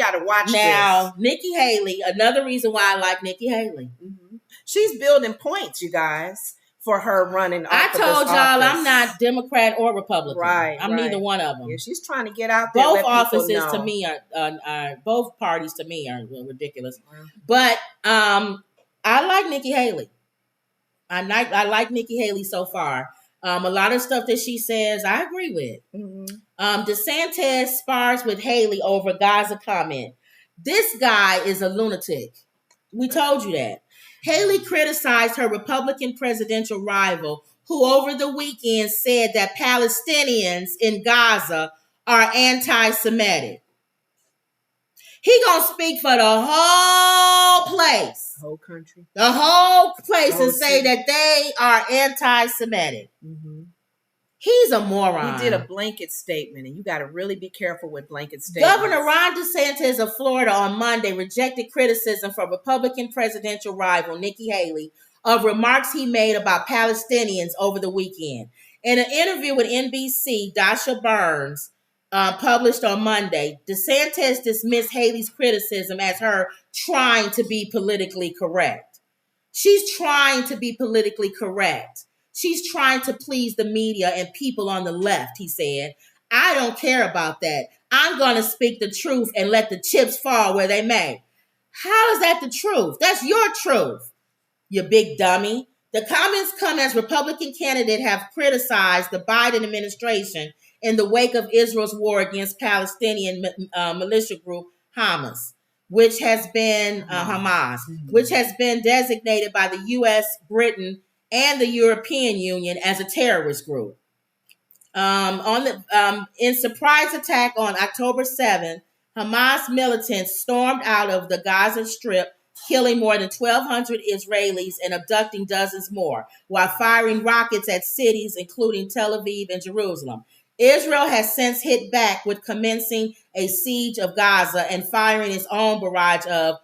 got to watch now, this. Nikki Haley, another reason why I like Nikki Haley. Mm-hmm. She's building points, you guys, for her running. I told y'all I'm not Democrat or Republican. Right, I'm neither one of them. Yeah, she's trying to get out there. Both offices to me are both parties to me are ridiculous. Wow. But I like Nikki Haley. I like Nikki Haley so far. A lot of stuff that she says, I agree with. Mm-hmm. DeSantis spars with Haley over Gaza comment. This guy is a lunatic. We told you that. Haley criticized her Republican presidential rival, who over the weekend said that Palestinians in Gaza are anti-Semitic. He gonna speak for the whole place. The whole country. The whole place and say that they are anti-Semitic. Mm-hmm. He's a moron. He did a blanket statement, and you got to really be careful with blanket statements. Governor Ron DeSantis of Florida on Monday rejected criticism from Republican presidential rival Nikki Haley of remarks he made about Palestinians over the weekend. In an interview with NBC, Dasha Burns, published on Monday, DeSantis dismissed Haley's criticism as her trying to be politically correct. She's trying to be politically correct. She's trying to please the media and people on the left, he said. I don't care about that. I'm going to speak the truth and let the chips fall where they may. How is that the truth? That's your truth, you big dummy. The comments come as Republican candidates have criticized the Biden administration in the wake of Israel's war against Palestinian militia group Hamas, which has been which has been designated by the U.S., Britain, and the European Union as a terrorist group. In surprise attack on October 7th, Hamas militants stormed out of the Gaza Strip, killing more than 1,200 Israelis and abducting dozens more, while firing rockets at cities including Tel Aviv and Jerusalem. Israel has since hit back with commencing a siege of Gaza and firing its own barrage of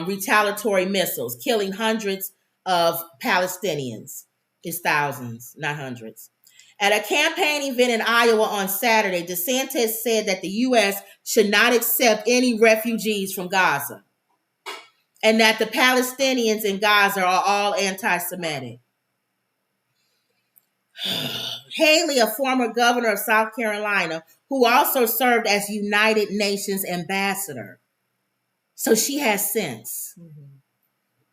retaliatory missiles, killing hundreds of Palestinians. It's thousands, not hundreds. At a campaign event in Iowa on Saturday, DeSantis said that the U.S. should not accept any refugees from Gaza and that the Palestinians in Gaza are all anti-Semitic. Haley, a former governor of South Carolina, who also served as United Nations ambassador. So she has sense. Mm-hmm.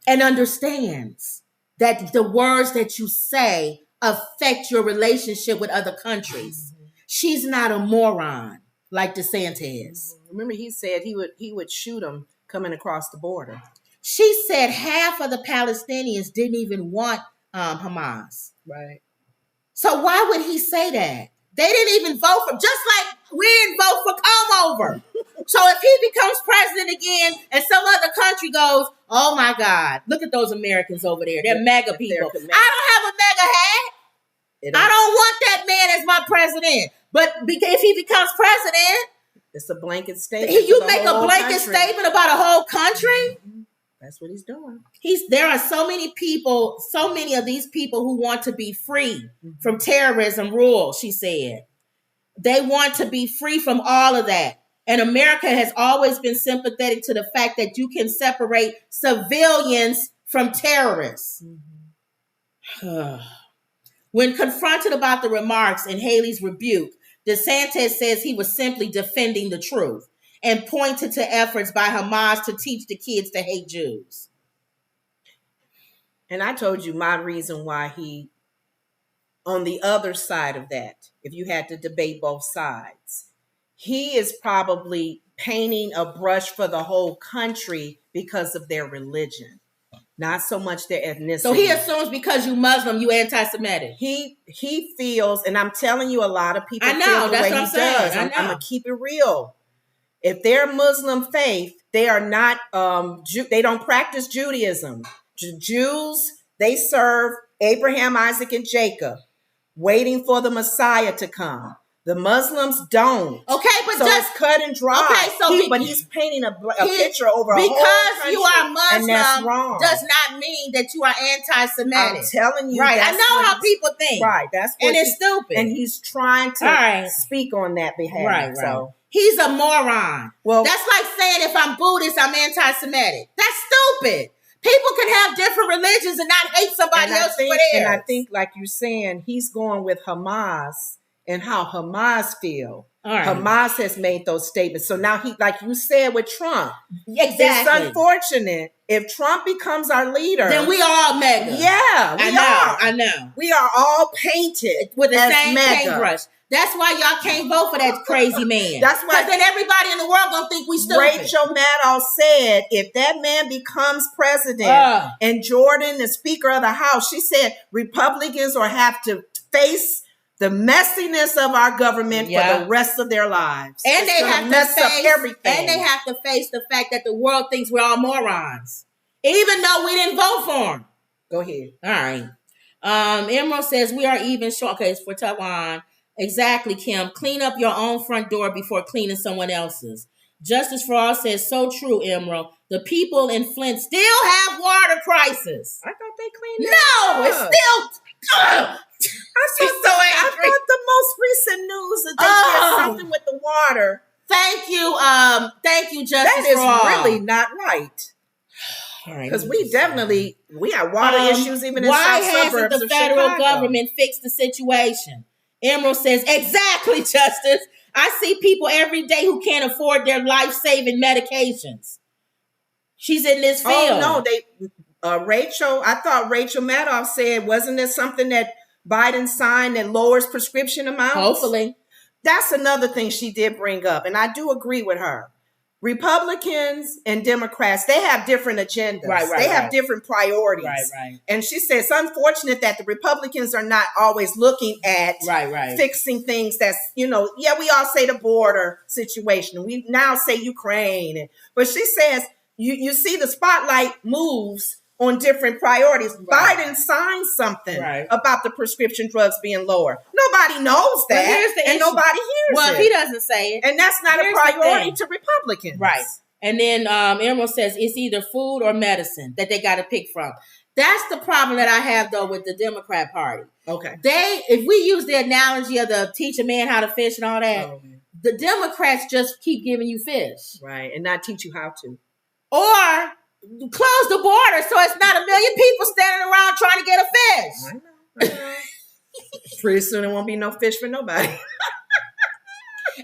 And understands that the words that you say affect your relationship with other countries. Mm-hmm. She's not a moron like DeSantis. Mm-hmm. Remember, he said he would shoot them coming across the border. She said half of the Palestinians didn't even want Hamas. Right. So why would he say that? They didn't even vote for, just like we didn't vote for come over. So if he becomes president again and some other country goes, oh my God, look at those Americans over there. They're MAGA people. I don't have a MAGA hat. I don't want that man as my president. But if he becomes president, it's a blanket statement. You make a blanket statement about a whole country? Mm-hmm. That's what he's doing. There are so many people, so many of these people who want to be free from terrorism rule, she said. They want to be free from all of that. And America has always been sympathetic to the fact that you can separate civilians from terrorists. Mm-hmm. When confronted about the remarks in Haley's rebuke, DeSantis says he was simply defending the truth and pointed to efforts by Hamas to teach the kids to hate Jews. And I told you my reason why he, on the other side of that, if you had to debate both sides, he is probably painting a brush for the whole country because of their religion, not so much their ethnicity. So he assumes because you Muslim, you anti-Semitic. He feels, and I'm telling you, a lot of people feel the way he does. I'm going to keep it real. If they're Muslim faith, they are not, they don't practice Judaism. Jews, they serve Abraham, Isaac, and Jacob, waiting for the Messiah to come. The Muslims don't. Okay, but so it's cut and dry. Okay, so but he's painting a picture over a whole country. Because you are Muslim, and that's wrong. Does not mean that you are anti-Semitic. I'm telling you, right? I know how people think. Right, that's what and it's stupid. And he's trying to speak on that behalf. Right. So He's a moron. Well, that's like saying if I'm Buddhist, I'm anti-Semitic. That's stupid. People can have different religions and not hate somebody else for theirs. And I think, like you're saying, he's going with Hamas and how Hamas feel. Right. Hamas has made those statements. So now he, like you said with Trump, exactly. It's unfortunate if Trump becomes our leader. Then we all mega. Yeah, I know. We are all painted with the same paintbrush. That's why y'all can't vote for that crazy man. That's why. Because then everybody in the world gonna think we stupid. Rachel Maddow said, if that man becomes president and Jordan the Speaker of the House, she said Republicans will have to face the messiness of our government for the rest of their lives. And they have mess to face up everything. And they have to face the fact that the world thinks we're all morons, even though we didn't vote for them. Go ahead. All right. Emerald says we are even short. Okay, it's for Taiwan. Exactly, Kim. Clean up your own front door before cleaning someone else's. Justice for All says, so true, Emerald. The people in Flint still have water crisis. I thought they cleaned it up. It's still... I thought the most recent news that they did something with the water. Thank you, Justice for All. That is really not right. Because we have water issues even in South suburbs of Chicago. Why hasn't the federal government fixed the situation? Emerald says, exactly, Justice. I see people every day who can't afford their life-saving medications. She's in this field. Oh, no. Rachel, I thought Rachel Maddow said, wasn't there something that Biden signed that lowers prescription amounts? Hopefully. That's another thing she did bring up, and I do agree with her. Republicans and Democrats, they have different agendas. They have different priorities. And she said it's unfortunate that the Republicans are not always looking at fixing things that's, we all say the border situation. We now say Ukraine. But she says you see the spotlight moves on different priorities. Biden signed something about the prescription drugs being lower. Nobody knows that, and nobody hears it. Well, he doesn't say it. And that's not a priority to Republicans. Right. And then Emerald says it's either food or medicine that they got to pick from. That's the problem that I have, though, with the Democrat Party. Okay. If we use the analogy of the teach a man how to fish and all that, the Democrats just keep giving you fish. Right, and not teach you how to. Or close the border so it's not a million people standing around trying to get a fish. I know. Pretty soon there won't be no fish for nobody.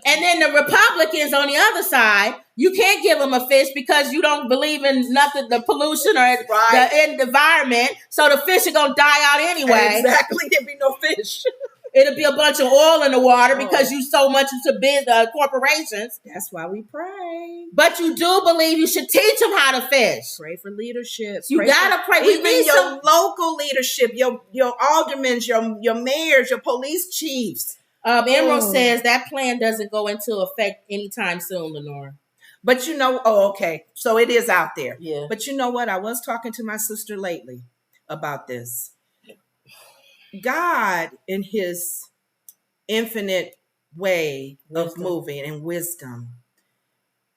And then the Republicans on the other side, you can't give them a fish because you don't believe in nothing, the pollution or the environment. So the fish are going to die out anyway. Exactly. There'll be no fish. It'll be a bunch of oil in the water because you so much into big corporations. That's why we pray. But you do believe you should teach them how to fish. Pray for leadership. You gotta pray. Even your local leadership, your aldermen, your mayors, your police chiefs. Emerald says that plan doesn't go into effect anytime soon, Lenore. But okay. So it is out there. Yeah. But you know what? I was talking to my sister lately about this. God, in his infinite way of moving and wisdom,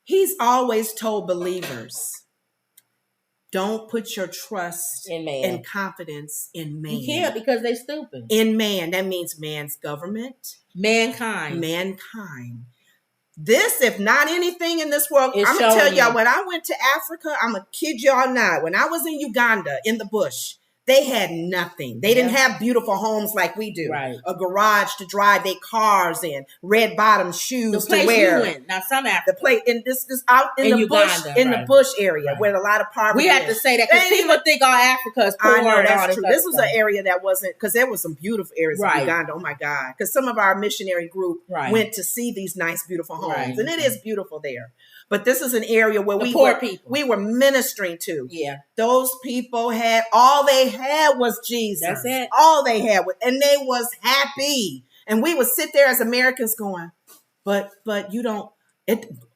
he's always told believers, don't put your trust in man and confidence in man. You can't because they're stupid. In man. That means man's government. Mankind. This, if not anything in this world, I'm going to tell y'all, when I went to Africa, I'm going to kid y'all not. When I was in Uganda, in the bush, they had nothing. They didn't have beautiful homes like we do. Right. A garage to drive their cars in, red bottom shoes to wear. The place you went. Now some Africa. The place in this out in the Uganda, bush, in the bush area where a lot of poverty. We have to say that because people think all Africa is poor. I know that's true. This was an area that wasn't, because there was some beautiful areas in Uganda. Oh my God! Because some of our missionary group went to see these nice, beautiful homes, and it is beautiful there. But this is an area where we were ministering to. Yeah. Those people had, all they had was Jesus. That's it. All they had was, and they was happy. And we would sit there as Americans going, but you don't,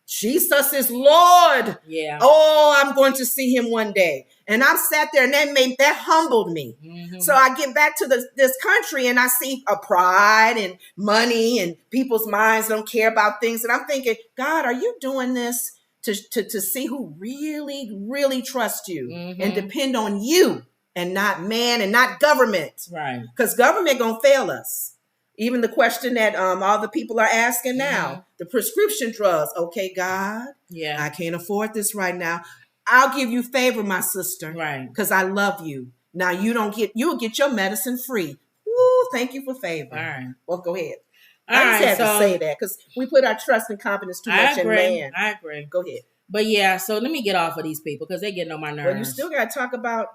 Jesus is Lord. Yeah. Oh, I'm going to see him one day. And I sat there and that humbled me. Mm-hmm. So I get back to this country and I see a pride and money and people's minds don't care about things. And I'm thinking, God, are you doing this to see who really, really trusts you and depend on you and not man and not government? Right. Because government going to fail us. Even the question that all the people are asking now, the prescription drugs. Okay, God, I can't afford this right now. I'll give you favor, my sister, right? Because I love you. Now you'll get your medicine free. Woo, thank you for favor. All right. Well, go ahead. I just had to say that because we put our trust and confidence too much in man. I agree. Go ahead. But yeah, so let me get off of these people because they're getting on my nerves. Well, you still got to talk about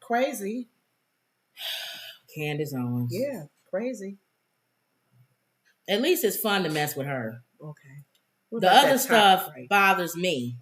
crazy. Candace Owens. Yeah, crazy. At least it's fun to mess with her. Okay. The other stuff bothers me.